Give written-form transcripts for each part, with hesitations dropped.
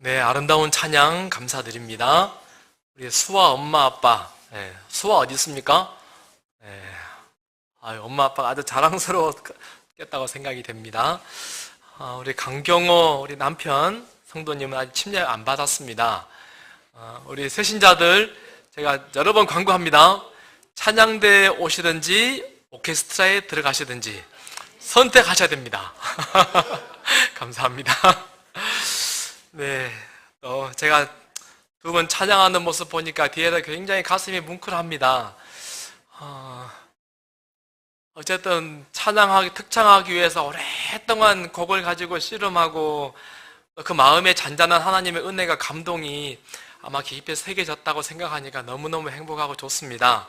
네, 아름다운 찬양 감사드립니다. 우리 수아 엄마 아빠, 수아 어디 있습니까? 엄마 아빠가 아주 자랑스러웠겠다고 생각이 됩니다. 우리 강경호 우리 남편 성도님은 아직 침례 안 받았습니다. 우리 새신자들 제가 여러 번 광고합니다. 찬양대에 오시든지 오케스트라에 들어가시든지 선택하셔야 됩니다. 감사합니다. 네, 제가 두 분 찬양하는 모습 보니까 뒤에다 굉장히 가슴이 뭉클합니다. 어쨌든 특창하기 위해서 오랫동안 곡을 가지고 씨름하고 그 마음에 잔잔한 하나님의 은혜가 감동이 아마 깊이 새겨졌다고 생각하니까 너무너무 행복하고 좋습니다.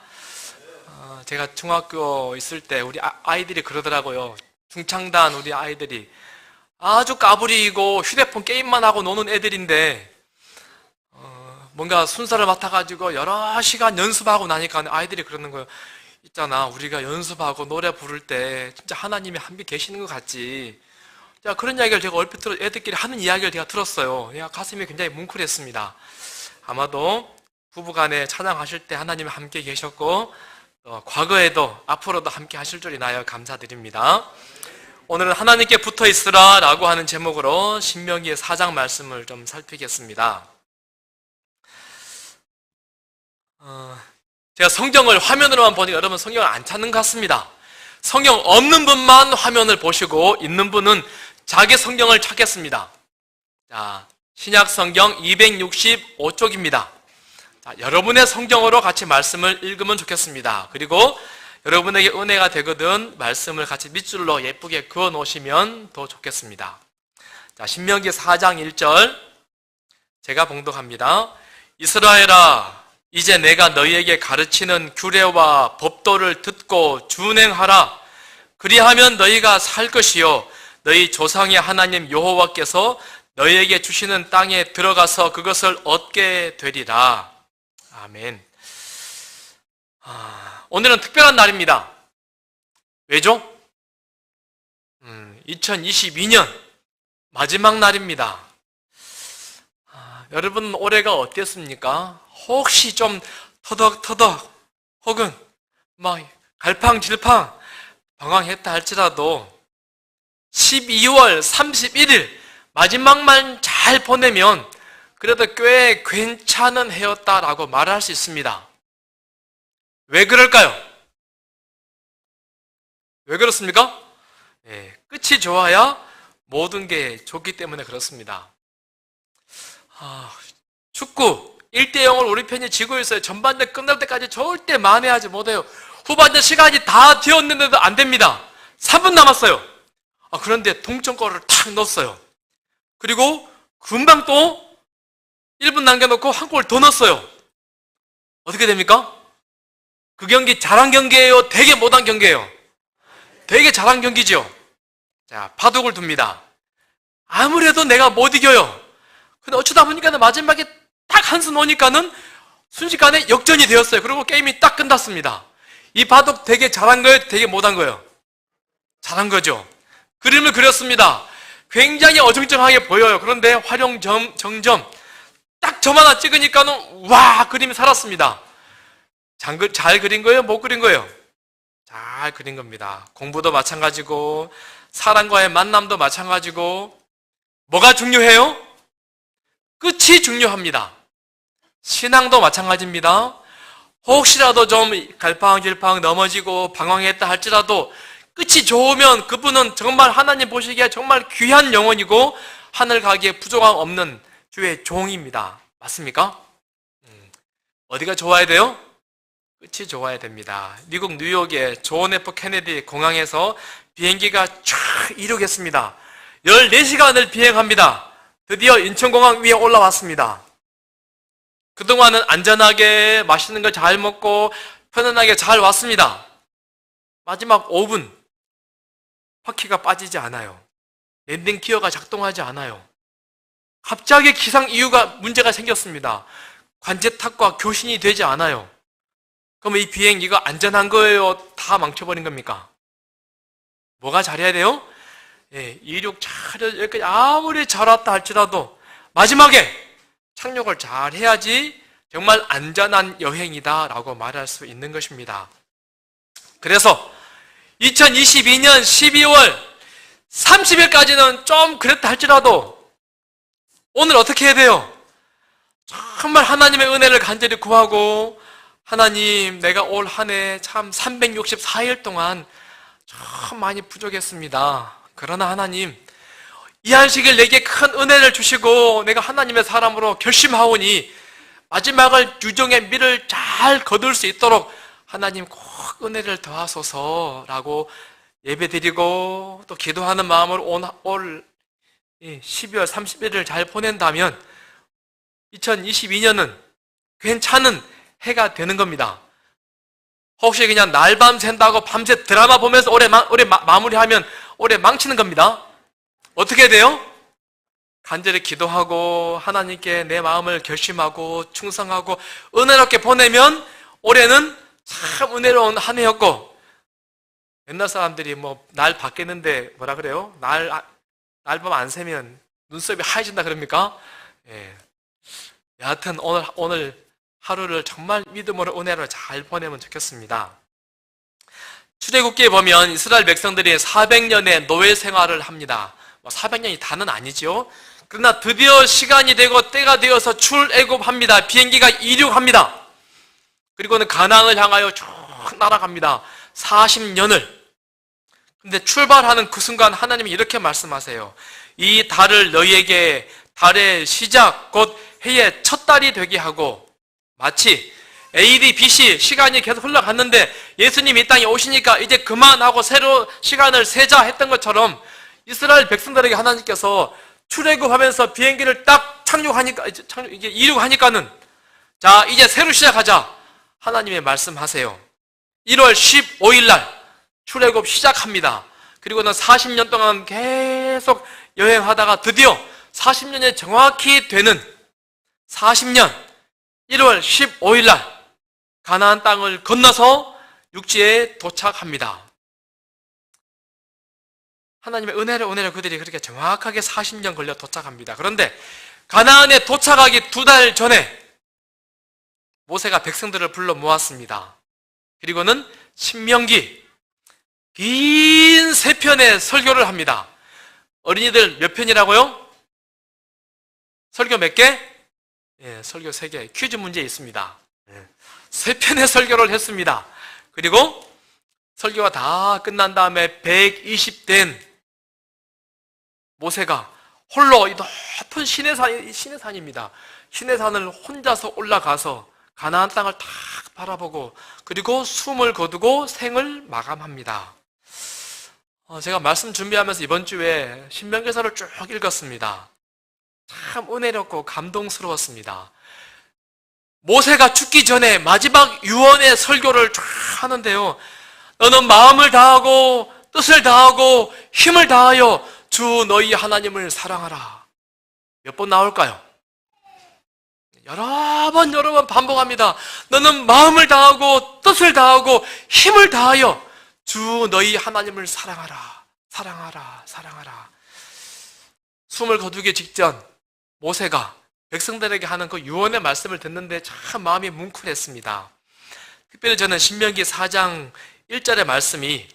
제가 중학교 있을 때 우리 아이들이 그러더라고요. 중창단 우리 아이들이 아주 까불이고 휴대폰 게임만 하고 노는 애들인데 뭔가 순서를 맡아가지고 여러 시간 연습하고 나니까 아이들이 그러는 거예요. 있잖아, 우리가 연습하고 노래 부를 때 진짜 하나님이 함께 계시는 것 같지. 자, 그런 이야기를 제가 얼핏 애들끼리 하는 이야기를 제가 들었어요. 그냥 가슴이 굉장히 뭉클했습니다. 아마도 부부간에 찬양하실 때 하나님이 함께 계셨고 과거에도 앞으로도 함께 하실 줄 인하여 감사드립니다. 오늘은 하나님께 붙어 있으라 라고 하는 제목으로 신명기의 4장 말씀을 좀 살피겠습니다. 제가 성경을 화면으로만 보니까 여러분 성경을 안 찾는 것 같습니다. 성경 없는 분만 화면을 보시고 있는 분은 자기 성경을 찾겠습니다. 자, 신약 성경 265쪽입니다. 자, 여러분의 성경으로 같이 말씀을 읽으면 좋겠습니다. 그리고 여러분에게 은혜가 되거든 말씀을 같이 밑줄로 예쁘게 그어 놓으시면 더 좋겠습니다. 자, 신명기 4장 1절 제가 봉독합니다. 이스라엘아, 이제 내가 너희에게 가르치는 규례와 법도를 듣고 준행하라. 그리하면 너희가 살 것이요 너희 조상의 하나님 여호와께서 너희에게 주시는 땅에 들어가서 그것을 얻게 되리라. 아멘. 오늘은 특별한 날입니다. 왜죠? 2022년 마지막 날입니다. 여러분 올해가 어땠습니까? 혹시 좀 터덕터덕 혹은 막 갈팡질팡 방황했다 할지라도 12월 31일 마지막만 잘 보내면 그래도 꽤 괜찮은 해였다라고 말할 수 있습니다. 왜 그럴까요? 왜 그렇습니까? 끝이 좋아야 모든 게 좋기 때문에 그렇습니다. 축구 1대0을 우리 편이 지고 있어요. 전반전 끝날 때까지 절대 만회하지 못해요. 후반전 시간이 다 되었는데도 안 됩니다. 3분 남았어요. 그런데 동점골을 탁 넣었어요. 그리고 금방 또 1분 남겨놓고 한 골 더 넣었어요. 어떻게 됩니까? 그 경기 잘한 경기예요? 되게 못한 경기예요? 되게 잘한 경기죠. 자, 바둑을 둡니다. 아무래도 내가 못 이겨요. 근데 어쩌다 보니까 마지막에 딱 한 수 놓으니까는 순식간에 역전이 되었어요. 그리고 게임이 딱 끝났습니다. 이 바둑 되게 잘한 거예요? 되게 못한 거예요? 잘한 거죠. 그림을 그렸습니다. 굉장히 어정쩡하게 보여요. 그런데 정점 딱 점 하나 찍으니까는 와, 그림이 살았습니다. 잘 그린 거예요? 못 그린 거예요? 잘 그린 겁니다. 공부도 마찬가지고 사람과의 만남도 마찬가지고 뭐가 중요해요? 끝이 중요합니다. 신앙도 마찬가지입니다. 혹시라도 좀 갈팡질팡 넘어지고 방황했다 할지라도 끝이 좋으면 그분은 정말 하나님 보시기에 정말 귀한 영혼이고 하늘 가기에 부족함 없는 주의 종입니다. 맞습니까? 어디가 좋아야 돼요? 끝이 좋아야 됩니다. 미국 뉴욕의 존 F 케네디 공항에서 비행기가 쫙 이륙했습니다. 14시간을 비행합니다. 드디어 인천공항 위에 올라왔습니다. 그동안은 안전하게 맛있는 걸 잘 먹고 편안하게 잘 왔습니다. 마지막 5분 바퀴가 빠지지 않아요. 랜딩 기어가 작동하지 않아요. 갑자기 기상 이유가 문제가 생겼습니다. 관제탑과 교신이 되지 않아요. 그럼 이 비행기가 안전한 거예요? 다 망쳐버린 겁니까? 뭐가 잘해야 돼요? 이륙 잘 여기까지 아무리 잘 왔다 할지라도 마지막에 착륙을 잘 해야지 정말 안전한 여행이다라고 말할 수 있는 것입니다. 그래서 2022년 12월 30일까지는 좀 그랬다 할지라도 오늘 어떻게 해야 돼요? 정말 하나님의 은혜를 간절히 구하고, 하나님, 내가 올 한 해 참 364일 동안 참 많이 부족했습니다. 그러나 하나님, 이 안식일 내게 큰 은혜를 주시고 내가 하나님의 사람으로 결심하오니 마지막을 유종의 미를 잘 거둘 수 있도록 하나님 꼭 은혜를 더하소서라고 예배드리고 또 기도하는 마음으로 올 12월 31일을 잘 보낸다면 2022년은 괜찮은 해가 되는 겁니다. 혹시 그냥 날밤 샌다고 밤새 드라마 보면서 올해 마무리하면 올해 망치는 겁니다. 어떻게 돼요? 간절히 기도하고 하나님께 내 마음을 결심하고 충성하고 은혜롭게 보내면 올해는 참 은혜로운 한 해였고, 옛날 사람들이 날 바뀌는데 뭐라 그래요? 날밤 안 새면 눈썹이 하얘진다 그럽니까? 예. 여하튼 오늘 하루를 정말 믿음으로 은혜로 잘 보내면 좋겠습니다. 출애굽기에 보면 이스라엘 백성들이 400년의 노예 생활을 합니다. 400년이 다는 아니죠. 그러나 드디어 시간이 되고 때가 되어서 출애굽합니다. 비행기가 이륙합니다. 그리고는 가나안을 향하여 쭉 날아갑니다. 40년을. 근데 출발하는 그 순간 하나님이 이렇게 말씀하세요. 이 달을 너희에게 달의 시작 곧 해의 첫 달이 되게 하고, 마치 AD, BC 시간이 계속 흘러갔는데 예수님이 이 땅에 오시니까 이제 그만하고 새로 시간을 세자 했던 것처럼 이스라엘 백성들에게 하나님께서 출애굽하면서 비행기를 딱 이게 이륙하니까는 자, 이제 새로 시작하자. 하나님의 말씀하세요. 1월 15일 날 출애굽 시작합니다. 그리고는 40년 동안 계속 여행하다가 드디어 40년에 정확히 되는 40년 1월 15일 날 가나안 땅을 건너서 육지에 도착합니다. 하나님의 은혜로 그들이 그렇게 정확하게 40년 걸려 도착합니다. 그런데 가나안에 도착하기 2달 전에 모세가 백성들을 불러 모았습니다. 그리고는 신명기 긴 3편의 설교를 합니다. 어린이들 몇 편이라고요? 설교 몇 개? 예, 설교 3개. 퀴즈 문제 있습니다. 3편의 설교를 했습니다. 그리고 설교가 다 끝난 다음에 120된 모세가 홀로 이 높은 시내산입니다. 시내산을 혼자서 올라가서 가나안 땅을 딱 바라보고 그리고 숨을 거두고 생을 마감합니다. 제가 말씀 준비하면서 이번 주에 신명기서를 쭉 읽었습니다. 참 은혜롭고 감동스러웠습니다. 모세가 죽기 전에 마지막 유언의 설교를 쫙 하는데요. 너는 마음을 다하고 뜻을 다하고 힘을 다하여 주 너희 하나님을 사랑하라. 몇 번 나올까요? 여러 번 반복합니다. 너는 마음을 다하고 뜻을 다하고 힘을 다하여 주 너희 하나님을 사랑하라. 사랑하라. 사랑하라. 숨을 거두기 직전 모세가 백성들에게 하는 그 유언의 말씀을 듣는데 참 마음이 뭉클했습니다. 특별히 저는 신명기 4장 1절의 말씀이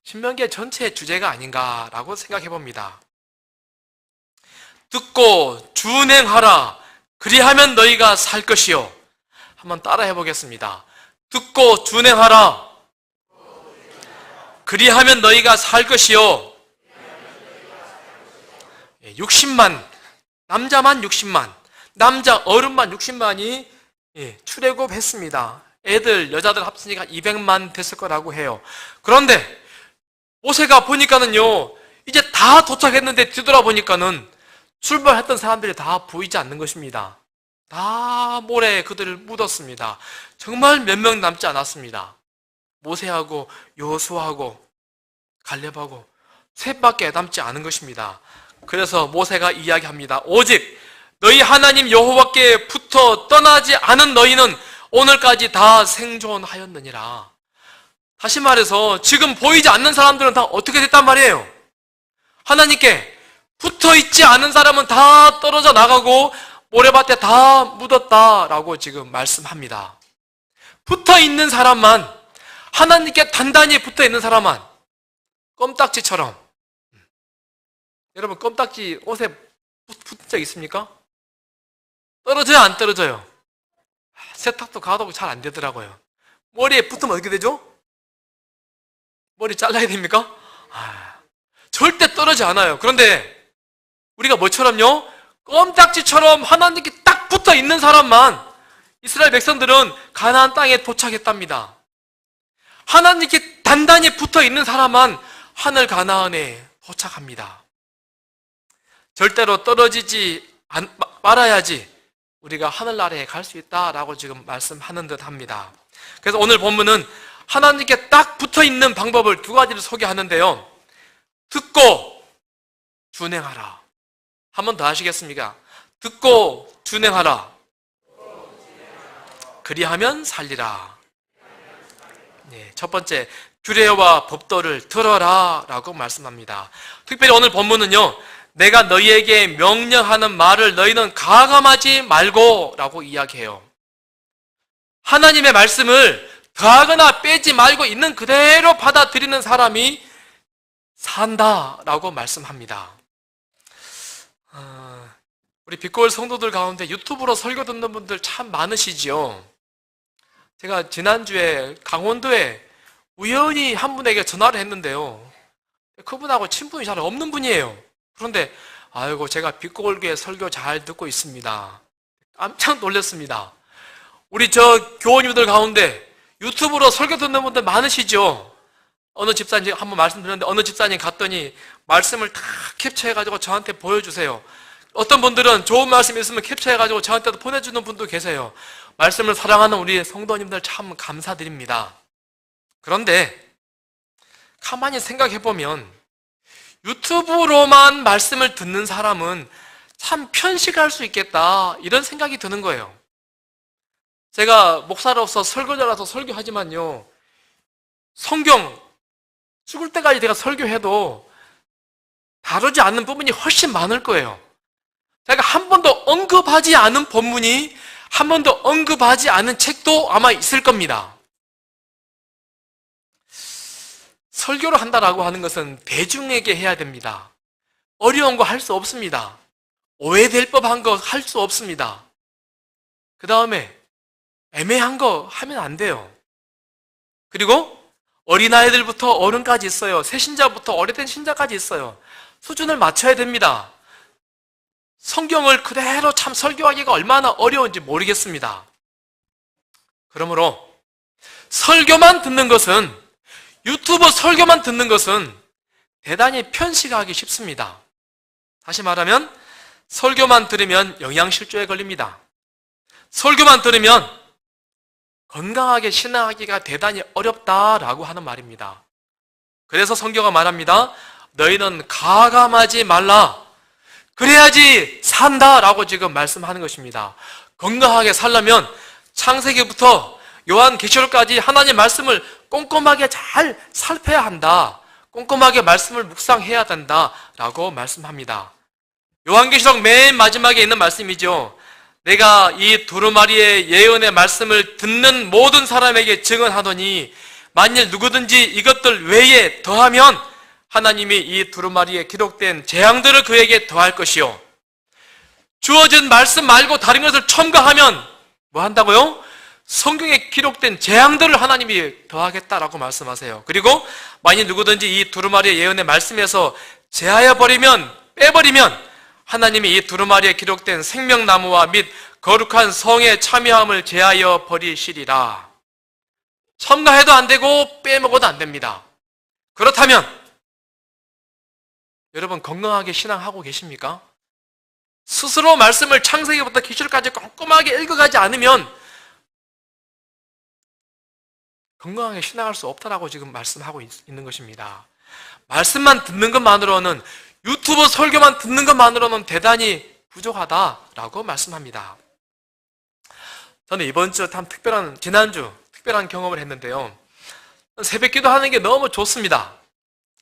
신명기의 전체의 주제가 아닌가라고 생각해 봅니다. 듣고 준행하라. 그리하면 너희가 살 것이요. 한번 따라해 보겠습니다. 듣고 준행하라. 그리하면 너희가 살 것이요. 60만, 남자만 60만, 남자 어른만 60만이 출애굽했습니다. 애들, 여자들 합치니까 200만 됐을 거라고 해요. 그런데 모세가 보니까는요, 이제 다 도착했는데 뒤돌아보니까는 출발했던 사람들이 다 보이지 않는 것입니다. 다 모래에 그들을 묻었습니다. 정말 몇 명 남지 않았습니다. 모세하고 여호수아하고 갈렙하고 셋밖에 남지 않은 것입니다. 그래서 모세가 이야기합니다. 오직 너희 하나님 여호와께 붙어 떠나지 않은 너희는 오늘까지 다 생존하였느니라. 다시 말해서 지금 보이지 않는 사람들은 다 어떻게 됐단 말이에요? 하나님께 붙어 있지 않은 사람은 다 떨어져 나가고 모래밭에 다 묻었다라고 지금 말씀합니다. 붙어 있는 사람만, 하나님께 단단히 붙어 있는 사람만, 껌딱지처럼. 여러분, 껌딱지 옷에 붙은 적 있습니까? 떨어져요, 안 떨어져요? 세탁도 가도 잘 안 되더라고요. 머리에 붙으면 어떻게 되죠? 머리 잘라야 됩니까? 절대 떨어지지 않아요. 그런데 우리가 뭐처럼요? 껌딱지처럼 하나님께 딱 붙어 있는 사람만, 이스라엘 백성들은 가나안 땅에 도착했답니다. 하나님께 단단히 붙어 있는 사람만 하늘 가나안에 도착합니다. 절대로 떨어지지 말아야지 우리가 하늘나라에 갈 수 있다라고 지금 말씀하는 듯 합니다. 그래서 오늘 본문은 하나님께 딱 붙어 있는 방법을 두 가지를 소개하는데요. 듣고 준행하라. 한 번 더 하시겠습니까? 듣고 준행하라. 그리하면 살리라. 네, 첫 번째, 규례와 법도를 들어라 라고 말씀합니다. 특별히 오늘 본문은요, 내가 너희에게 명령하는 말을 너희는 가감하지 말고 라고 이야기해요. 하나님의 말씀을 더하거나 빼지 말고 있는 그대로 받아들이는 사람이 산다라고 말씀합니다. 우리 빛골 성도들 가운데 유튜브로 설교 듣는 분들 참 많으시지요. 제가 지난주에 강원도에 우연히 한 분에게 전화를 했는데요. 그분하고 친분이 잘 없는 분이에요. 그런데 아이고, 제가 빛골교회 설교 잘 듣고 있습니다. 깜짝 놀랐습니다. 우리 저 교원님들 가운데 유튜브로 설교 듣는 분들 많으시죠? 어느 집사님, 한번 말씀드렸는데 어느 집사님 갔더니 말씀을 다 캡처해가지고 저한테 보여주세요. 어떤 분들은 좋은 말씀 있으면 캡처해가지고 저한테도 보내주는 분도 계세요. 말씀을 사랑하는 우리 성도님들 참 감사드립니다. 그런데 가만히 생각해보면 유튜브로만 말씀을 듣는 사람은 참 편식할 수 있겠다, 이런 생각이 드는 거예요. 제가 목사로서 설교자라서 설교하지만요, 성경 죽을 때까지 제가 설교해도 다루지 않는 부분이 훨씬 많을 거예요. 제가 한 번도 언급하지 않은 본문이, 한 번도 언급하지 않은 책도 아마 있을 겁니다. 설교를 한다라고 하는 것은 대중에게 해야 됩니다. 어려운 거 할 수 없습니다. 오해될 법한 거 할 수 없습니다. 그 다음에 애매한 거 하면 안 돼요. 그리고 어린아이들부터 어른까지 있어요. 새신자부터 오래된 신자까지 있어요. 수준을 맞춰야 됩니다. 성경을 그대로 참 설교하기가 얼마나 어려운지 모르겠습니다. 그러므로 설교만 듣는 것은, 유튜브 설교만 듣는 것은 대단히 편식하기 쉽습니다. 다시 말하면 설교만 들으면 영양실조에 걸립니다. 설교만 들으면 건강하게 신앙하기가 대단히 어렵다라고 하는 말입니다. 그래서 성경은 말합니다. 너희는 가감하지 말라. 그래야지 산다라고 지금 말씀하는 것입니다. 건강하게 살려면 창세기부터 요한계시록까지 하나님의 말씀을 꼼꼼하게 잘 살펴야 한다. 꼼꼼하게 말씀을 묵상해야 된다라고 말씀합니다. 요한계시록 맨 마지막에 있는 말씀이죠. 내가 이 두루마리의 예언의 말씀을 듣는 모든 사람에게 증언하더니 만일 누구든지 이것들 외에 더하면 하나님이 이 두루마리에 기록된 재앙들을 그에게 더할 것이요, 주어진 말씀 말고 다른 것을 첨가하면 뭐 한다고요? 성경에 기록된 재앙들을 하나님이 더하겠다라고 말씀하세요. 그리고 만일 누구든지 이 두루마리의 예언의 말씀에서 제하여 버리면, 빼버리면 하나님이 이 두루마리에 기록된 생명나무와 및 거룩한 성의 참여함을 제하여 버리시리라. 첨가해도 안 되고 빼먹어도 안 됩니다. 그렇다면 여러분, 건강하게 신앙하고 계십니까? 스스로 말씀을 창세기부터 계시록까지 꼼꼼하게 읽어가지 않으면 건강하게 신앙할 수 없다라고 지금 말씀하고 있는 것입니다. 말씀만 듣는 것만으로는, 유튜브 설교만 듣는 것만으로는 대단히 부족하다라고 말씀합니다. 저는 이번 주 참 지난주 특별한 경험을 했는데요. 새벽 기도 하는 게 너무 좋습니다.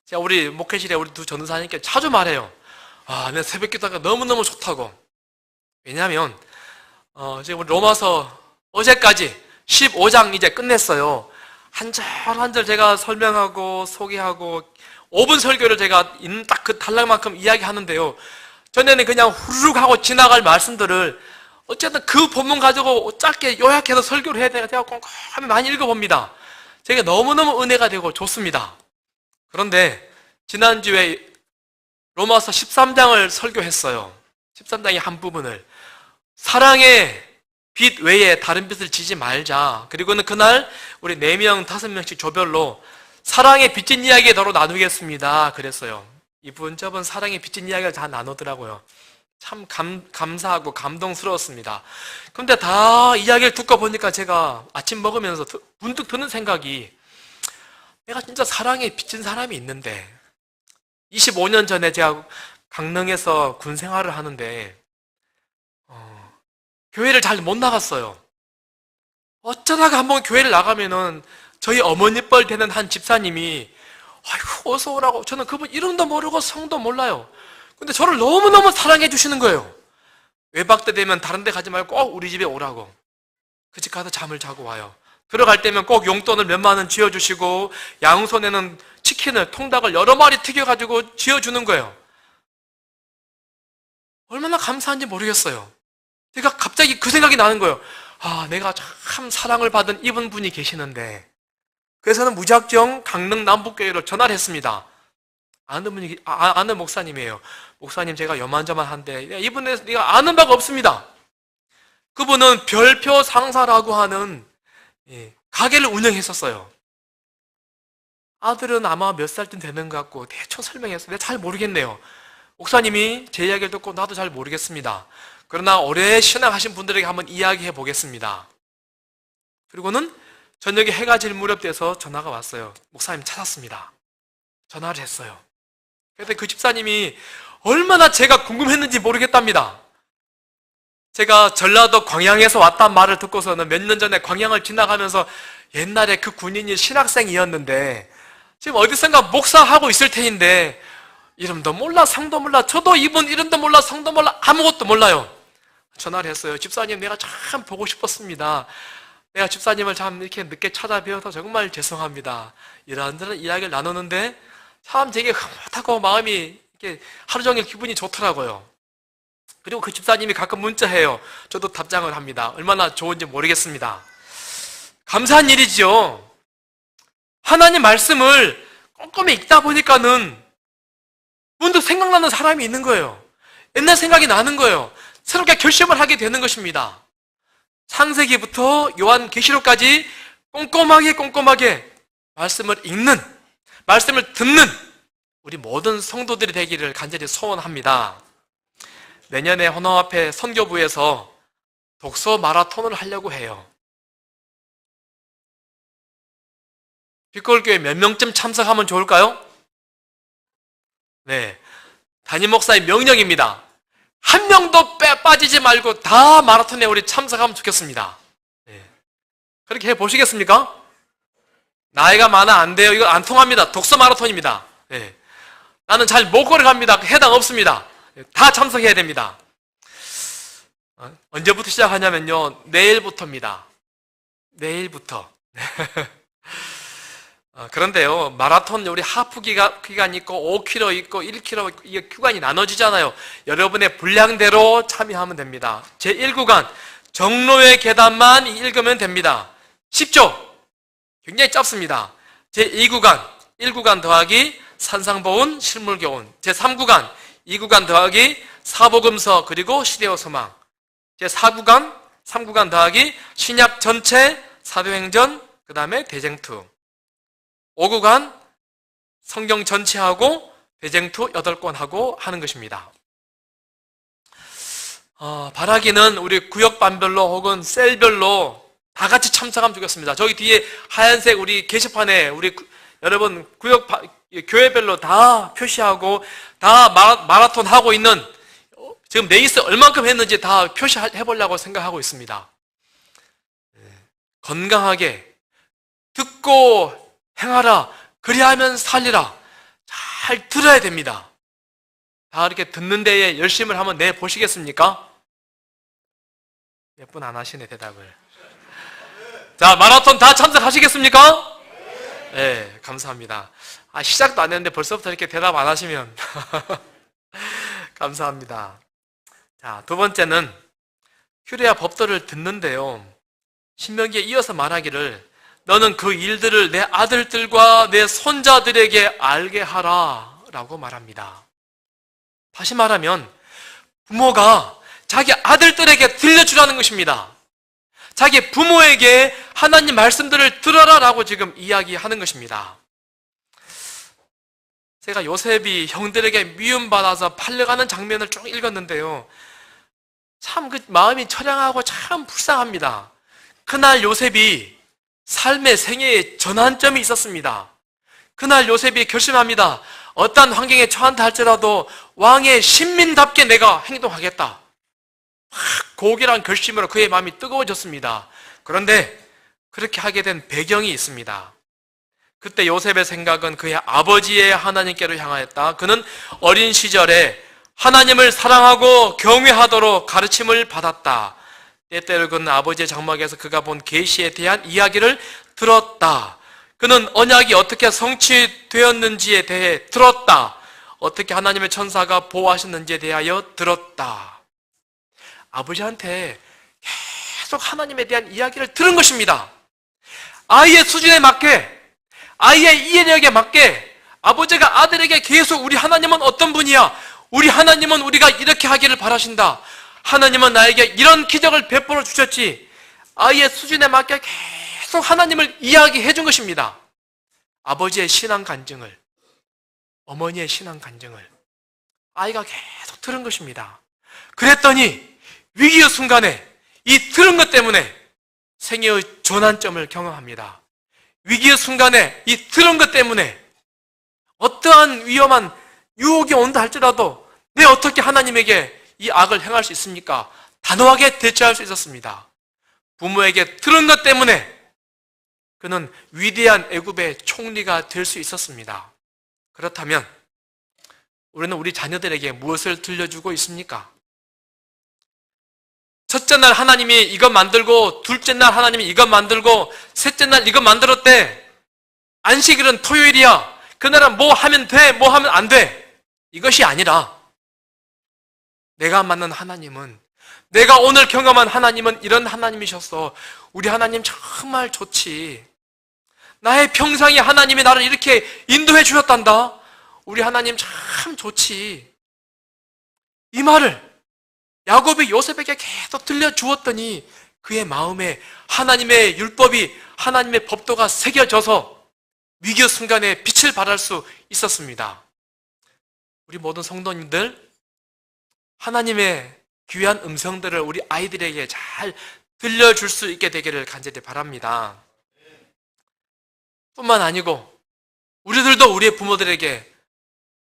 제가 우리 목회실에 우리 두 전도사님께 자주 말해요. 내 새벽 기도가 너무너무 좋다고. 왜냐하면 지금 우리 로마서 어제까지 15장 이제 끝냈어요. 한 절 한 절 제가 설명하고 소개하고 5분 설교를 제가 있는 딱 그 단락만큼 이야기하는데요. 전에는 그냥 후루룩 하고 지나갈 말씀들을 어쨌든 그 본문 가지고 짧게 요약해서 설교를 해야 돼요. 제가 꼼꼼히 많이 읽어봅니다. 제가 너무너무 은혜가 되고 좋습니다. 그런데 지난주에 로마서 13장을 설교했어요. 13장의 한 부분을 사랑의 빛 외에 다른 빛을 지지 말자. 그리고는 그날 우리 4명, 5명씩 조별로 사랑의 빚진 이야기에 더러 나누겠습니다. 그랬어요. 이분 저분 사랑의 빚진 이야기를 다 나누더라고요. 참 감사하고 감동스러웠습니다. 그런데 다 이야기를 듣고 보니까 제가 아침 먹으면서 문득 드는 생각이, 내가 진짜 사랑에 빚진 사람이 있는데 25년 전에 제가 강릉에서 군 생활을 하는데 교회를 잘 못 나갔어요. 어쩌다가 한번 교회를 나가면은 저희 어머니 뻘 되는 한 집사님이 아이고 어서 오라고, 저는 그분 이름도 모르고 성도 몰라요. 근데 저를 너무너무 사랑해 주시는 거예요. 외박 때 되면 다른 데 가지 말고 꼭 우리 집에 오라고. 그 집 가서 잠을 자고 와요. 들어갈 때면 꼭 용돈을 몇만 원 쥐어주시고 양손에는 치킨을, 통닭을 여러 마리 튀겨가지고 쥐어주는 거예요. 얼마나 감사한지 모르겠어요. 제가 갑자기 그 생각이 나는 거예요. 내가 참 사랑을 받은 이분이 계시는데. 그래서는 무작정 강릉 남북교회로 전화를 했습니다. 아는 목사님이에요. 목사님, 제가 요만저만한데 이분에 내가 아는 바가 없습니다. 그분은 별표 상사라고 하는 가게를 운영했었어요. 아들은 아마 몇 살쯤 되는 것 같고 대충 설명했어요. 내가 잘 모르겠네요. 목사님이 제 이야기를 듣고 나도 잘 모르겠습니다. 그러나 오래 신앙하신 분들에게 한번 이야기해 보겠습니다. 그리고는 저녁에 해가 질 무렵 돼서 전화가 왔어요. 목사님 찾았습니다. 전화를 했어요. 그래서 그 집사님이 얼마나 제가 궁금했는지 모르겠답니다. 제가 전라도 광양에서 왔단 말을 듣고서는 몇 년 전에 광양을 지나가면서 옛날에 그 군인이 신학생이었는데 지금 어디선가 목사하고 있을 테인데 이름도 몰라 성도 몰라, 저도 이분 이름도 몰라 성도 몰라 아무것도 몰라요. 전화를 했어요. 집사님, 내가 참 보고 싶었습니다. 내가 집사님을 참 이렇게 늦게 찾아뵈어서 정말 죄송합니다. 이런저런 이야기를 나누는데 참 되게 흐뭇하고 마음이 이렇게 하루 종일 기분이 좋더라고요. 그리고 그 집사님이 가끔 문자해요. 저도 답장을 합니다. 얼마나 좋은지 모르겠습니다. 감사한 일이지요. 하나님 말씀을 꼼꼼히 읽다 보니까는 문득 생각나는 사람이 있는 거예요. 옛날 생각이 나는 거예요. 새롭게 결심을 하게 되는 것입니다. 창세기부터 요한계시록까지 꼼꼼하게 말씀을 읽는, 말씀을 듣는 우리 모든 성도들이 되기를 간절히 소원합니다. 내년에 헌화 앞에 선교부에서 독서 마라톤을 하려고 해요. 빛골교회 몇 명쯤 참석하면 좋을까요? 네, 담임 목사의 명령입니다. 한 명도 빠지지 말고 다 마라톤에 우리 참석하면 좋겠습니다. 네. 그렇게 해보시겠습니까? 나이가 많아 안 돼요. 이거 안 통합니다. 독서 마라톤입니다. 네. 나는 잘 못 걸어갑니다. 해당 없습니다. 다 참석해야 됩니다. 언제부터 시작하냐면요, 내일부터입니다. 내일부터. 그런데요, 마라톤 우리 하프 기간 있고 5km 있고 1km 이게 구간이 나눠지잖아요. 여러분의 분량대로 참여하면 됩니다. 제1구간 정로의 계단만 읽으면 됩니다. 쉽죠? 굉장히 짧습니다. 제2구간 1구간 더하기 산상보훈 실물교훈, 제3구간 2구간 더하기 사복음서 그리고 시대와 소망, 제4구간 3구간 더하기 신약 전체 사도행전 그 다음에 대쟁투, 5구간 성경 전체하고 대쟁투 8권 하고 하는 것입니다. 바라기는 우리 구역반별로 혹은 셀별로 다 같이 참석하면 좋겠습니다. 저기 뒤에 하얀색 우리 게시판에 우리 여러분 교회별로 다 표시하고 다 마라톤 하고 있는, 지금 레이스 얼만큼 했는지 다 표시해 보려고 생각하고 있습니다. 건강하게 듣고 행하라, 그리하면 살리라. 잘 들어야 됩니다. 다 이렇게 듣는 데에 열심을 한번 내보시겠습니까? 몇 분 안 하시네, 대답을. 자, 마라톤 다 참석하시겠습니까? 네, 감사합니다. 시작도 안 했는데 벌써부터 이렇게 대답 안 하시면 감사합니다. 자, 두 번째는 규례와 법도를 듣는데요, 신명기에 이어서 말하기를 너는 그 일들을 내 아들들과 내 손자들에게 알게 하라 라고 말합니다. 다시 말하면 부모가 자기 아들들에게 들려주라는 것입니다. 자기 부모에게 하나님 말씀들을 들어라 라고 지금 이야기하는 것입니다. 제가 요셉이 형들에게 미움받아서 팔려가는 장면을 쭉 읽었는데요, 참 그 마음이 처량하고 참 불쌍합니다. 그날 요셉이 삶의 생애의 전환점이 있었습니다. 그날 요셉이 결심합니다. 어떠한 환경에 처한다 할지라도 왕의 신민답게 내가 행동하겠다. 고결한 결심으로 그의 마음이 뜨거워졌습니다. 그런데 그렇게 하게 된 배경이 있습니다. 그때 요셉의 생각은 그의 아버지의 하나님께로 향하였다. 그는 어린 시절에 하나님을 사랑하고 경외하도록 가르침을 받았다. 때때로 그는 아버지의 장막에서 그가 본 계시에 대한 이야기를 들었다. 그는 언약이 어떻게 성취되었는지에 대해 들었다. 어떻게 하나님의 천사가 보호하셨는지에 대하여 들었다. 아버지한테 계속 하나님에 대한 이야기를 들은 것입니다. 아이의 수준에 맞게, 아이의 이해력에 맞게 아버지가 아들에게 계속 우리 하나님은 어떤 분이야? 우리 하나님은 우리가 이렇게 하기를 바라신다. 하나님은 나에게 이런 기적을 베풀어 주셨지. 아이의 수준에 맞게 계속 하나님을 이야기해 준 것입니다. 아버지의 신앙 간증을, 어머니의 신앙 간증을 아이가 계속 들은 것입니다. 그랬더니 위기의 순간에 이 들은 것 때문에 생애의 전환점을 경험합니다. 위기의 순간에 이 들은 것 때문에 어떠한 위험한 유혹이 온다 할지라도 내 어떻게 하나님에게 이 악을 행할 수 있습니까? 단호하게 대처할 수 있었습니다. 부모에게 들은 것 때문에 그는 위대한 애굽의 총리가 될 수 있었습니다. 그렇다면 우리는 우리 자녀들에게 무엇을 들려주고 있습니까? 첫째 날 하나님이 이것 만들고, 둘째 날 하나님이 이것 만들고, 셋째 날 이것 만들었대. 안식일은 토요일이야. 그날은 뭐 하면 돼, 뭐 하면 안 돼. 이것이 아니라 내가 만난 하나님은, 내가 오늘 경험한 하나님은 이런 하나님이셨어. 우리 하나님 정말 좋지. 나의 평생에 하나님이 나를 이렇게 인도해 주셨단다. 우리 하나님 참 좋지. 이 말을 야곱이 요셉에게 계속 들려주었더니 그의 마음에 하나님의 율법이, 하나님의 법도가 새겨져서 위기의 순간에 빛을 발할 수 있었습니다. 우리 모든 성도님들, 하나님의 귀한 음성들을 우리 아이들에게 잘 들려줄 수 있게 되기를 간절히 바랍니다. 뿐만 아니고 우리들도 우리의 부모들에게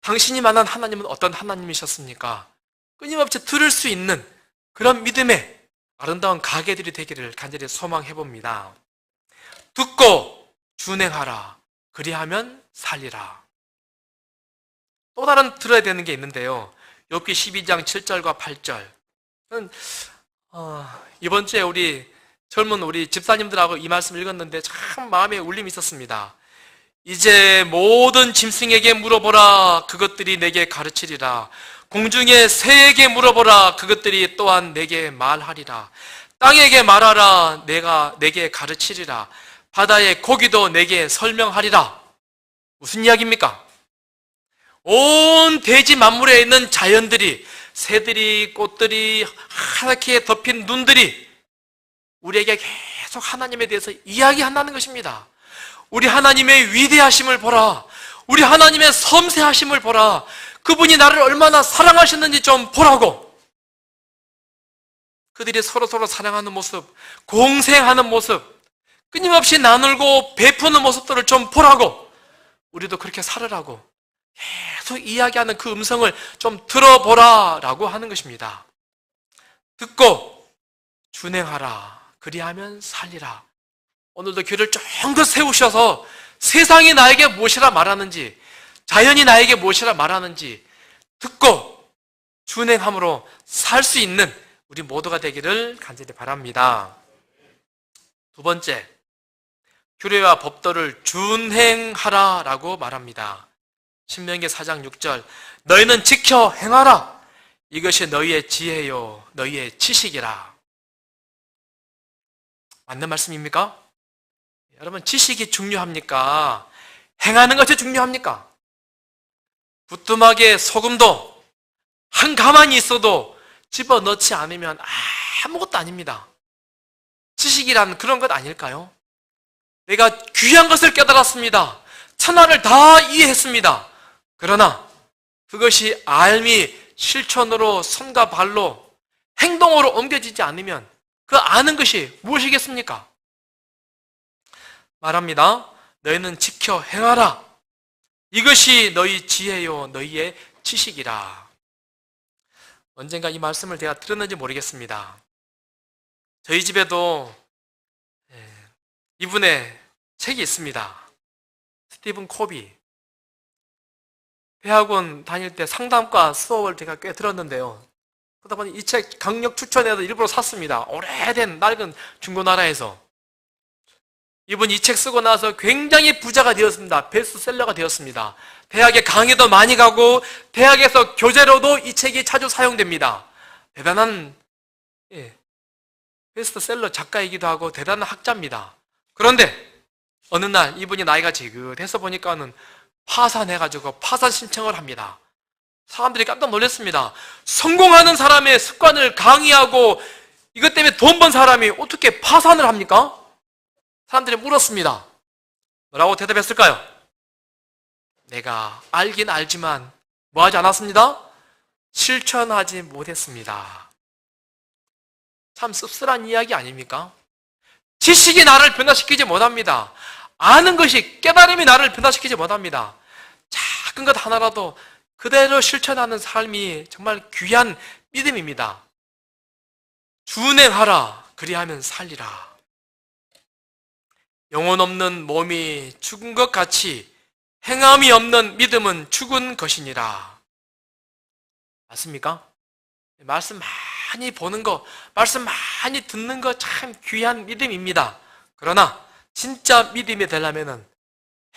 당신이 만난 하나님은 어떤 하나님이셨습니까? 끊임없이 들을 수 있는 그런 믿음의 아름다운 가게들이 되기를 간절히 소망해 봅니다. 듣고 준행하라. 그리하면 살리라. 또 다른 들어야 되는 게 있는데요. 욥기 12장 7절과 8절. 이번 주에 우리 젊은 우리 집사님들하고 이 말씀 읽었는데 참 마음에 울림이 있었습니다. 이제 모든 짐승에게 물어보라. 그것들이 내게 가르치리라. 공중의 새에게 물어보라. 그것들이 또한 내게 말하리라. 땅에게 말하라. 내가 내게 가르치리라. 바다의 고기도 내게 설명하리라. 무슨 이야기입니까? 온 대지 만물에 있는 자연들이, 새들이, 꽃들이, 하얗게 덮인 눈들이 우리에게 계속 하나님에 대해서 이야기한다는 것입니다. 우리 하나님의 위대하심을 보라. 우리 하나님의 섬세하심을 보라. 그분이 나를 얼마나 사랑하셨는지 좀 보라고. 그들이 서로 사랑하는 모습, 공생하는 모습, 끊임없이 나누고 베푸는 모습들을 좀 보라고. 우리도 그렇게 살으라고 계속 이야기하는 그 음성을 좀 들어보라라고 하는 것입니다. 듣고 준행하라. 그리하면 살리라. 오늘도 귀를 쫑긋 세우셔서 세상이 나에게 무엇이라 말하는지, 자연이 나에게 무엇이라 말하는지 듣고 준행함으로 살 수 있는 우리 모두가 되기를 간절히 바랍니다. 두 번째, 규례와 법도를 준행하라라고 말합니다. 신명기 4장 6절, 너희는 지켜 행하라. 이것이 너희의 지혜요 너희의 지식이라. 맞는 말씀입니까? 여러분, 지식이 중요합니까? 행하는 것이 중요합니까? 부뚜막에 소금도 한 가만히 있어도 집어넣지 않으면 아무것도 아닙니다. 지식이란 그런 것 아닐까요? 내가 귀한 것을 깨달았습니다. 천하를 다 이해했습니다. 그러나 그것이 알미 실천으로 손과 발로 행동으로 옮겨지지 않으면 그 아는 것이 무엇이겠습니까? 말합니다. 너희는 지켜 행하라. 이것이 너희 지혜요 너희의 지식이라. 언젠가 이 말씀을 제가 들었는지 모르겠습니다. 저희 집에도 이분의 책이 있습니다. 스티븐 코비. 대학원 다닐 때 상담과 수업을 제가 꽤 들었는데요. 그러다 보니 이 책 강력 추천해서 일부러 샀습니다. 오래된 낡은 중고나라에서. 이분 이 책 쓰고 나서 굉장히 부자가 되었습니다. 베스트셀러가 되었습니다. 대학에 강의도 많이 가고 대학에서 교재로도 이 책이 자주 사용됩니다. 대단한 베스트셀러 작가이기도 하고 대단한 학자입니다. 그런데 어느 날 이분이 나이가 지긋해서 보니까는 파산해가지고 파산 신청을 합니다. 사람들이 깜짝 놀랐습니다. 성공하는 사람의 습관을 강의하고 이것 때문에 돈 번 사람이 어떻게 파산을 합니까? 사람들이 물었습니다. 뭐라고 대답했을까요? 내가 알긴 알지만 뭐 하지 않았습니다? 실천하지 못했습니다. 참 씁쓸한 이야기 아닙니까? 지식이 나를 변화시키지 못합니다. 아는 것이, 깨달음이 나를 변화시키지 못합니다. 작은 것 하나라도 그대로 실천하는 삶이 정말 귀한 믿음입니다. 준행하라, 그리하면 살리라. 영혼 없는 몸이 죽은 것 같이 행함이 없는 믿음은 죽은 것이니라. 맞습니까? 말씀 많이 보는 거, 말씀 많이 듣는 거 참 귀한 믿음입니다. 그러나 진짜 믿음이 되려면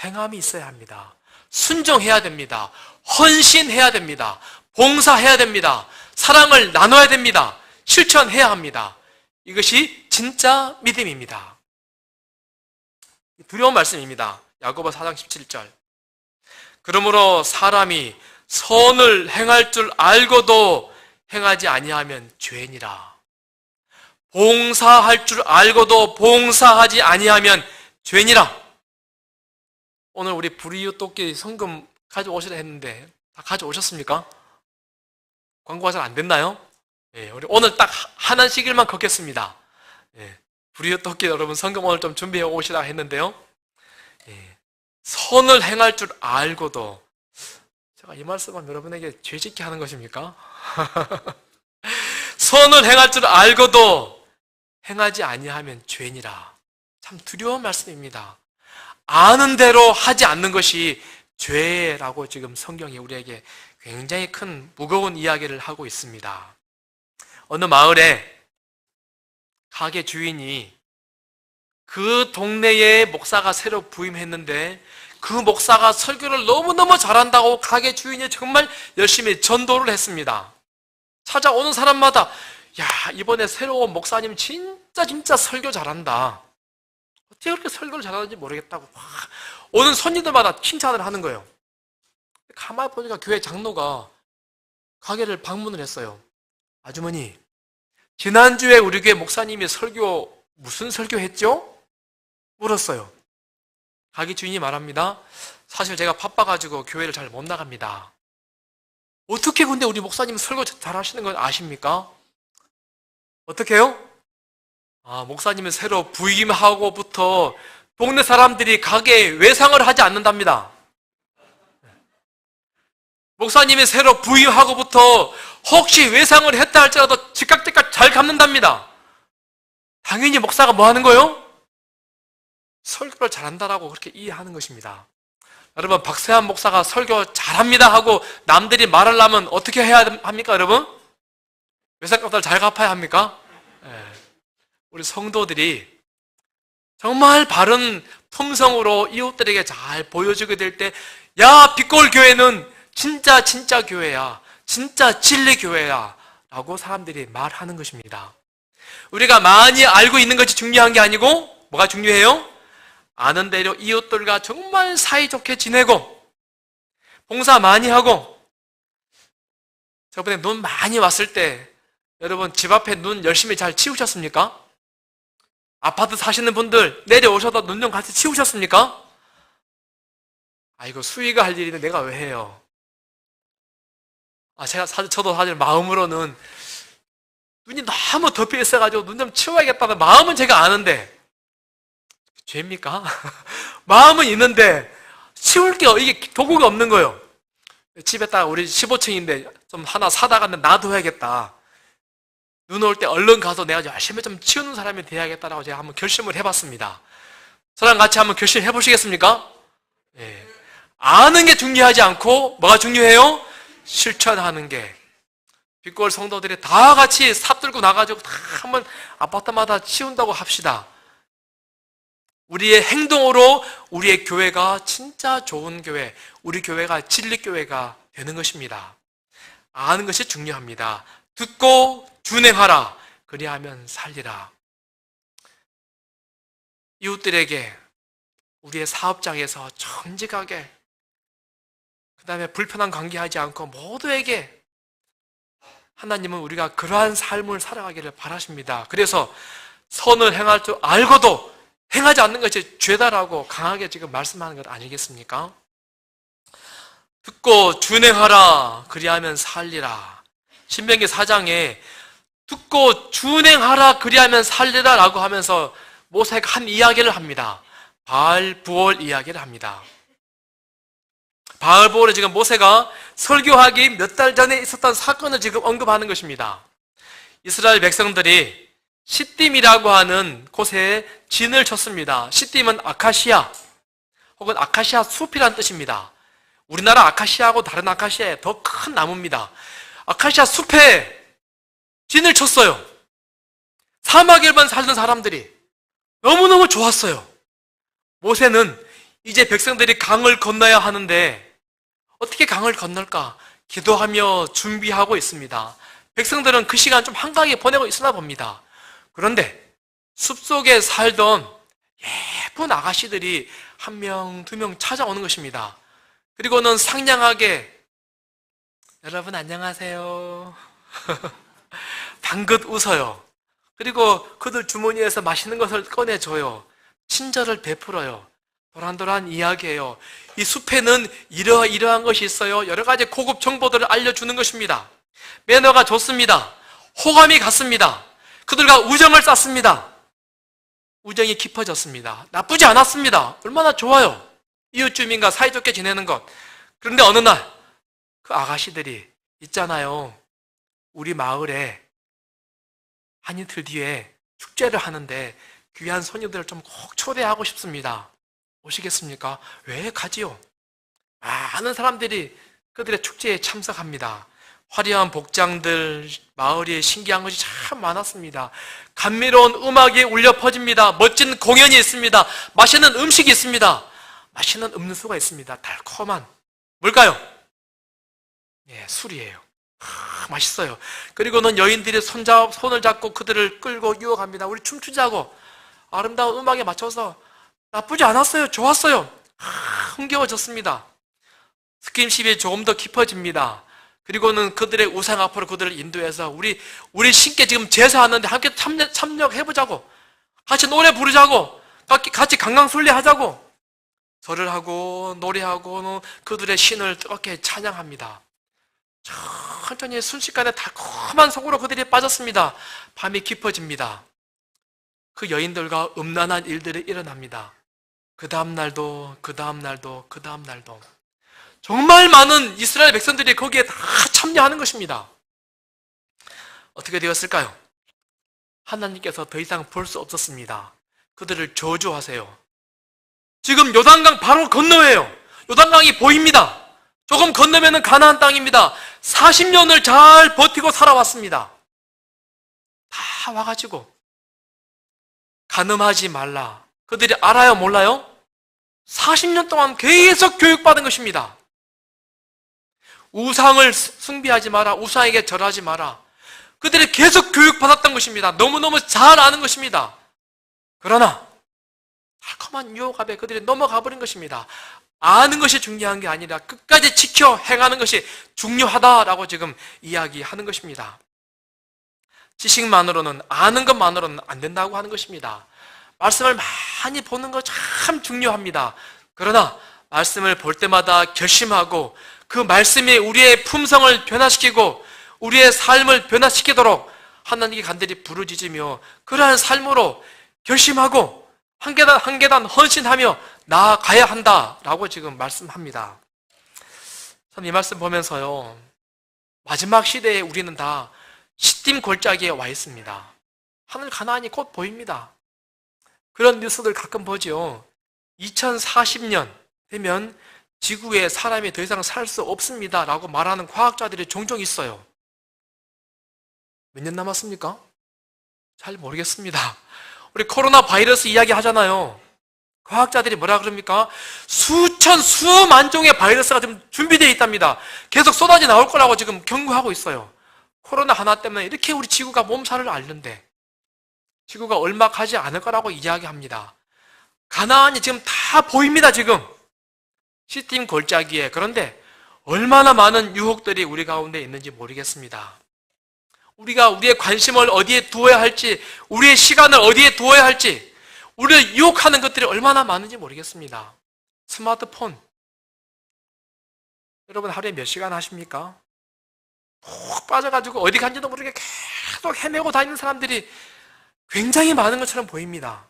행함이 있어야 합니다. 순종해야 됩니다. 헌신해야 됩니다. 봉사해야 됩니다. 사랑을 나눠야 됩니다. 실천해야 합니다. 이것이 진짜 믿음입니다. 두려운 말씀입니다. 야고보 4장 17절. 그러므로 사람이 선을 행할 줄 알고도 행하지 아니하면 죄니라. 봉사할 줄 알고도 봉사하지 아니하면 죄니라. 오늘 우리 불이웃 돕기 성금 가져오시라 했는데 다 가져오셨습니까? 광고가 잘 안 됐나요? 우리 오늘 딱 하나씩일만 걷겠습니다. 불이웃 돕기 여러분 성금 오늘 좀 준비해 오시라 했는데요. 선을 행할 줄 알고도, 제가 이 말씀은 여러분에게 죄짓게 하는 것입니까? 선을 행할 줄 알고도 행하지 아니하면 죄니라. 참 두려운 말씀입니다. 아는 대로 하지 않는 것이 죄라고 지금 성경이 우리에게 굉장히 큰 무거운 이야기를 하고 있습니다. 어느 마을에 가게 주인이 그 동네에 목사가 새로 부임했는데 그 목사가 설교를 너무너무 잘한다고 가게 주인이 정말 열심히 전도를 했습니다. 찾아오는 사람마다 야, 이번에 새로 온 목사님 진짜 설교 잘한다. 어떻게 그렇게 설교를 잘하는지 모르겠다고 오는 손님들마다 칭찬을 하는 거예요. 가만히 보니까 교회 장로가 가게를 방문을 했어요. 아주머니, 지난주에 우리 교회 목사님이 설교 무슨 설교 했죠? 물었어요. 가게 주인이 말합니다. 사실 제가 바빠가지고 교회를 잘 못 나갑니다. 어떻게 근데 우리 목사님 설교 잘 하시는 건 아십니까? 어떻게 해요? 목사님은 새로 부임하고부터 동네 사람들이 가게에 외상을 하지 않는답니다. 목사님이 새로 부임하고부터 혹시 외상을 했다 할지라도 즉각 잘 갚는답니다. 당연히 목사가 뭐 하는 거예요? 설교를 잘한다라고 그렇게 이해하는 것입니다. 여러분, 박세환 목사가 설교 잘합니다 하고 남들이 말하려면 어떻게 해야 합니까, 여러분? 외상값을 잘 갚아야 합니까? 네. 우리 성도들이 정말 바른 품성으로 이웃들에게 잘 보여주게 될 때, 야, 빛골 교회는 진짜 교회야, 진짜 진리 교회야 라고 사람들이 말하는 것입니다. 우리가 많이 알고 있는 것이 중요한 게 아니고 뭐가 중요해요? 아는 대로 이웃들과 정말 사이좋게 지내고 봉사 많이 하고. 저번에 눈 많이 왔을 때 여러분 집 앞에 눈 열심히 잘 치우셨습니까? 아파트 사시는 분들 내려오셔서 눈 좀 같이 치우셨습니까? 이거 수위가 할 일인데 내가 왜 해요? 저도 사실 마음으로는 눈이 너무 덮여 있어가지고 눈 좀 치워야겠다는 마음은 제가 아는데, 죄입니까? 마음은 있는데 치울 게 이게 도구가 없는 거예요. 집에다가 우리 15층인데 좀 하나 사다가 놔둬야겠다. 눈 올 때 얼른 가서 내가 열심히 좀 치우는 사람이 돼야겠다라고 제가 한번 결심을 해봤습니다. 저랑 같이 한번 결심해 보시겠습니까? 예. 아는 게 중요하지 않고 뭐가 중요해요? 실천하는 게. 빛골 성도들이 다 같이 삽 들고 나가지고 다 한번 아파트마다 치운다고 합시다. 우리의 행동으로 우리의 교회가 진짜 좋은 교회, 우리 교회가 진리 교회가 되는 것입니다. 아는 것이 중요합니다. 듣고 준행하라. 그리하면 살리라. 이웃들에게 우리의 사업장에서 정직하게, 그 다음에 불편한 관계하지 않고 모두에게, 하나님은 우리가 그러한 삶을 살아가기를 바라십니다. 그래서 선을 행할 줄 알고도 행하지 않는 것이 죄다라고 강하게 지금 말씀하는 것 아니겠습니까? 듣고 준행하라. 그리하면 살리라. 신명기 4장에 듣고 준행하라 그리하면 살리라 라고 하면서 모세가 한 이야기를 합니다. 바알 부올 이야기를 합니다. 바알 부올에 지금 모세가 설교하기 몇 달 전에 있었던 사건을 지금 언급하는 것입니다. 이스라엘 백성들이 시딤이라고 하는 곳에 진을 쳤습니다. 시딤은 아카시아 혹은 아카시아 숲이라는 뜻입니다. 우리나라 아카시아하고 다른 아카시아의 더 큰 나무입니다. 아카시아 숲에 진을 쳤어요. 사막에만 살던 사람들이 너무너무 좋았어요. 모세는 이제 백성들이 강을 건너야 하는데 어떻게 강을 건널까 기도하며 준비하고 있습니다. 백성들은 그 시간 좀 한가하게 보내고 있으나 봅니다. 그런데 숲속에 살던 예쁜 아가씨들이 한 명, 두 명 찾아오는 것입니다. 그리고는 상냥하게 여러분 안녕하세요. 방긋 웃어요. 그리고 그들 주머니에서 맛있는 것을 꺼내줘요. 친절을 베풀어요. 도란도란 이야기해요. 이 숲에는 이러한 것이 있어요. 여러 가지 고급 정보들을 알려주는 것입니다. 매너가 좋습니다. 호감이 갔습니다. 그들과 우정을 쌓습니다. 우정이 깊어졌습니다. 나쁘지 않았습니다. 얼마나 좋아요. 이웃 주민과 사이좋게 지내는 것. 그런데 어느 날 그 아가씨들이 있잖아요. 우리 마을에 한 이틀 뒤에 축제를 하는데 귀한 손님들을 좀 꼭 초대하고 싶습니다. 오시겠습니까? 왜 가지요? 많은 사람들이 그들의 축제에 참석합니다. 화려한 복장들, 마을이 신기한 것이 참 많았습니다. 감미로운 음악이 울려 퍼집니다. 멋진 공연이 있습니다. 맛있는 음식이 있습니다. 맛있는 음료수가 있습니다. 달콤한. 뭘까요? 예, 술이에요. 맛있어요. 그리고는 여인들이 손을 잡고 그들을 끌고 유혹합니다. 우리 춤추자고. 아름다운 음악에 맞춰서 나쁘지 않았어요. 좋았어요. 흥겨워졌습니다. 스킨십이 조금 더 깊어집니다. 그리고는 그들의 우상 앞으로 그들을 인도해서 우리 신께 지금 제사하는데 함께 참여해보자고. 같이 노래 부르자고. 같이 강강술래 하자고. 절을 하고 노래하고 그들의 신을 뜨겁게 찬양합니다. 천천히 순식간에 달콤한 속으로 그들이 빠졌습니다. 밤이 깊어집니다. 그 여인들과 음란한 일들이 일어납니다. 그 다음 날도 정말 많은 이스라엘 백성들이 거기에 다 참여하는 것입니다. 어떻게 되었을까요? 하나님께서 더 이상 볼 수 없었습니다. 그들을 저주하세요. 지금 요단강 바로 건너에요. 요단강이 보입니다. 조금 건너면은 가나안 땅입니다. 40년을 잘 버티고 살아왔습니다. 다 와가지고 간음하지 말라. 그들이 알아요, 몰라요? 40년 동안 계속 교육받은 것입니다. 우상을 숭배하지 마라. 우상에게 절하지 마라. 그들이 계속 교육받았던 것입니다. 너무너무 잘 아는 것입니다. 그러나 달콤한 유혹 앞에 그들이 넘어가 버린 것입니다. 아는 것이 중요한 게 아니라 끝까지 지켜 행하는 것이 중요하다라고 지금 이야기하는 것입니다. 지식만으로는, 아는 것만으로는 안 된다고 하는 것입니다. 말씀을 많이 보는 거 참 중요합니다. 그러나 말씀을 볼 때마다 결심하고 그 말씀이 우리의 품성을 변화시키고 우리의 삶을 변화시키도록 하나님께 간절히 부르짖으며 그러한 삶으로 결심하고 한 계단 한 계단 헌신하며 나아가야 한다라고 지금 말씀합니다. 저는 이 말씀 보면서요, 마지막 시대에 우리는 다 시딤 골짜기에 와 있습니다. 하늘 가나안이 곧 보입니다. 그런 뉴스들 가끔 보죠. 2040년 되면 지구에 사람이 더 이상 살 수 없습니다 라고 말하는 과학자들이 종종 있어요. 몇 년 남았습니까? 잘 모르겠습니다. 우리 코로나 바이러스 이야기 하잖아요. 과학자들이 뭐라 그럽니까? 수만 종의 바이러스가 지금 준비되어 있답니다. 계속 쏟아져 나올 거라고 지금 경고하고 있어요. 코로나 하나 때문에 이렇게 우리 지구가 몸살을 앓는데 지구가 얼마 가지 않을 거라고 이야기합니다. 가나안이 지금 다 보입니다, 지금. 시딤 골짜기에. 그런데 얼마나 많은 유혹들이 우리 가운데 있는지 모르겠습니다. 우리가 우리의 관심을 어디에 두어야 할지, 우리의 시간을 어디에 두어야 할지, 우리를 유혹하는 것들이 얼마나 많은지 모르겠습니다. 스마트폰. 여러분 하루에 몇 시간 하십니까? 푹 빠져가지고 어디 간지도 모르게 계속 헤매고 다니는 사람들이 굉장히 많은 것처럼 보입니다.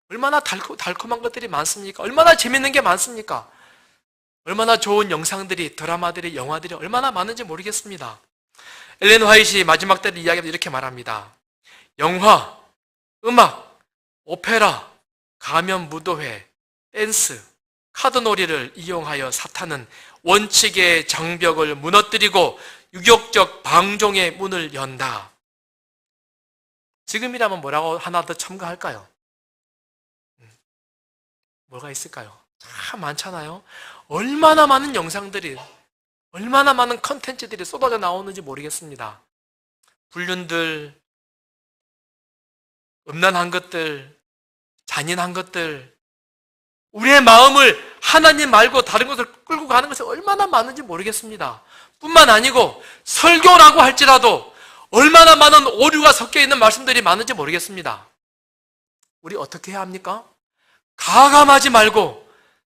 얼마나 달콤한 것들이 많습니까? 얼마나 재밌는 게 많습니까? 얼마나 좋은 영상들이, 드라마들이, 영화들이 얼마나 많은지 모르겠습니다. 엘렌 화이트이 마지막 때를 이야기하면서 이렇게 말합니다. 영화, 음악, 오페라, 가면 무도회, 댄스, 카드놀이를 이용하여 사탄은 원칙의 장벽을 무너뜨리고 유격적 방종의 문을 연다. 지금이라면 뭐라고 하나 더 첨가할까요? 뭐가 있을까요? 참 많잖아요. 얼마나 많은 영상들이, 얼마나 많은 컨텐츠들이 쏟아져 나오는지 모르겠습니다. 불륜들, 음란한 것들, 잔인한 것들, 우리의 마음을 하나님 말고 다른 것을 끌고 가는 것이 얼마나 많은지 모르겠습니다. 뿐만 아니고 설교라고 할지라도 얼마나 많은 오류가 섞여 있는 말씀들이 많은지 모르겠습니다. 우리 어떻게 해야 합니까? 가감하지 말고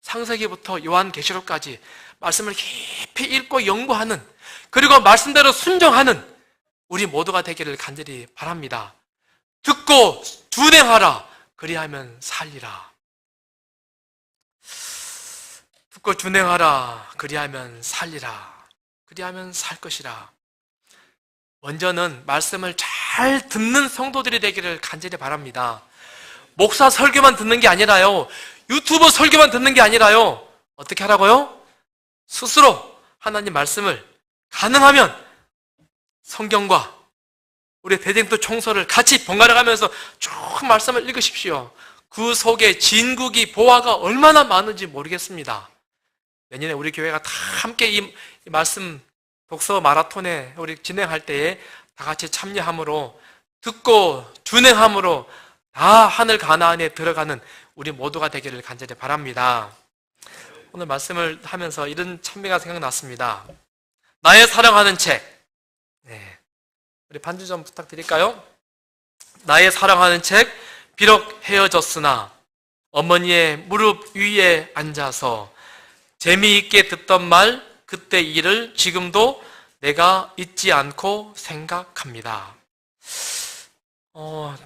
창세기부터 요한계시록까지 말씀을 깊이 읽고 연구하는, 그리고 말씀대로 순종하는 우리 모두가 되기를 간절히 바랍니다. 듣고 준행하라. 그리하면 살리라. 듣고 준행하라. 그리하면 살리라. 그리하면 살 것이라. 먼저는 말씀을 잘 듣는 성도들이 되기를 간절히 바랍니다. 목사 설교만 듣는 게 아니라요, 유튜브 설교만 듣는 게 아니라요, 어떻게 하라고요? 스스로 하나님 말씀을 가능하면 성경과 우리 대쟁도 총서를 같이 번갈아 가면서 쭉 말씀을 읽으십시오. 그 속에 진국이 보화가 얼마나 많은지 모르겠습니다. 내년에 우리 교회가 다 함께 이 말씀 독서 마라톤에 우리 진행할 때에 다 같이 참여함으로, 듣고 준행함으로 다 하늘 가나안에 들어가는 우리 모두가 되기를 간절히 바랍니다. 오늘 말씀을 하면서 이런 찬미가 생각났습니다. 나의 사랑하는 책. 네. 우리 반주 좀 부탁드릴까요? 나의 사랑하는 책. 비록 헤어졌으나 어머니의 무릎 위에 앉아서 재미있게 듣던 말, 그때 일을 지금도 내가 잊지 않고 생각합니다.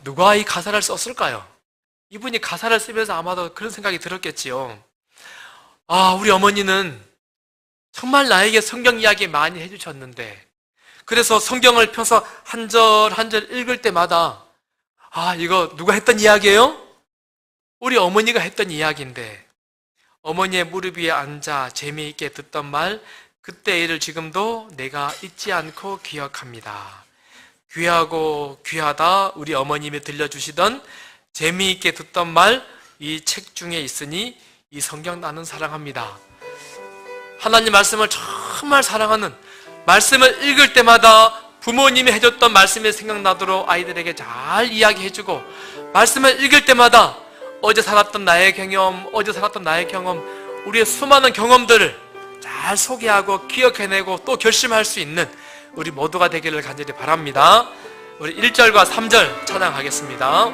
누가 이 가사를 썼을까요? 이분이 가사를 쓰면서 아마도 그런 생각이 들었겠지요. 우리 어머니는 정말 나에게 성경 이야기 많이 해주셨는데, 그래서 성경을 펴서 한 절 한 절 읽을 때마다 이거 누가 했던 이야기예요? 우리 어머니가 했던 이야기인데 어머니의 무릎 위에 앉아 재미있게 듣던 말, 그때 일을 지금도 내가 잊지 않고 기억합니다. 귀하고 귀하다 우리 어머님이 들려주시던 재미있게 듣던 말, 이 책 중에 있으니 이 성경 나는 사랑합니다. 하나님 말씀을 정말 사랑하는, 말씀을 읽을 때마다 부모님이 해줬던 말씀이 생각나도록 아이들에게 잘 이야기해주고, 말씀을 읽을 때마다 어제 살았던 나의 경험, 우리의 수많은 경험들을 잘 소개하고 기억해내고 또 결심할 수 있는 우리 모두가 되기를 간절히 바랍니다. 우리 1절과 3절 찬양하겠습니다.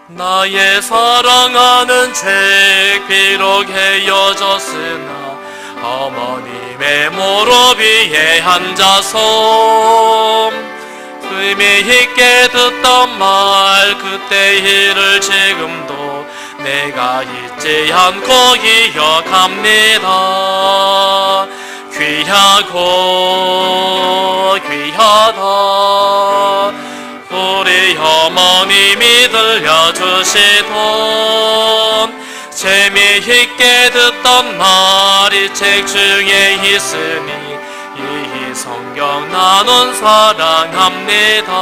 나의 사랑하는 책 비록 헤어졌으나 어머님의 무릎 위에 앉아서 의미 있게 듣던 말, 그때 일을 지금도 내가 잊지 않고 기억합니다. 귀하고 귀하다 우리 어머님이 들려주시던 재미있게 듣던 말이 책 중에 있으니 이 성경 나는 사랑합니다.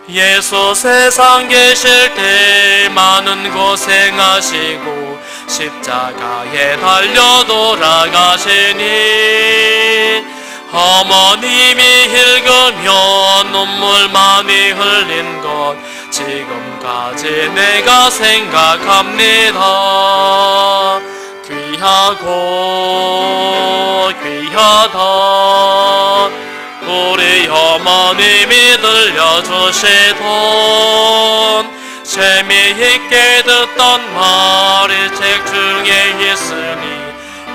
예수 세상 계실 때 많은 고생하시고 십자가에 달려 돌아가시니 어머님이 읽으면 눈물 많이 흘린 것 지금까지 내가 생각합니다. 귀하고 귀하다 우리 어머님이 들려주시던 재미있게 듣던 말이 책 중에 있으니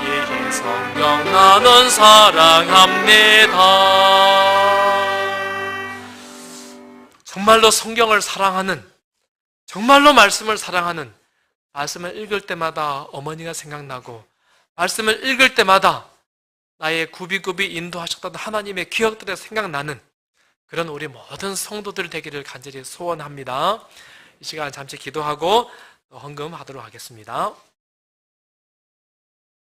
이 성경 나는 사랑합니다. 정말로 성경을 사랑하는, 정말로 말씀을 사랑하는, 말씀을 읽을 때마다 어머니가 생각나고, 말씀을 읽을 때마다 나의 굽이굽이 인도하셨던 하나님의 기억들이 생각나는 그런 우리 모든 성도들 되기를 간절히 소원합니다. 이 시간 잠시 기도하고 헌금하도록 하겠습니다.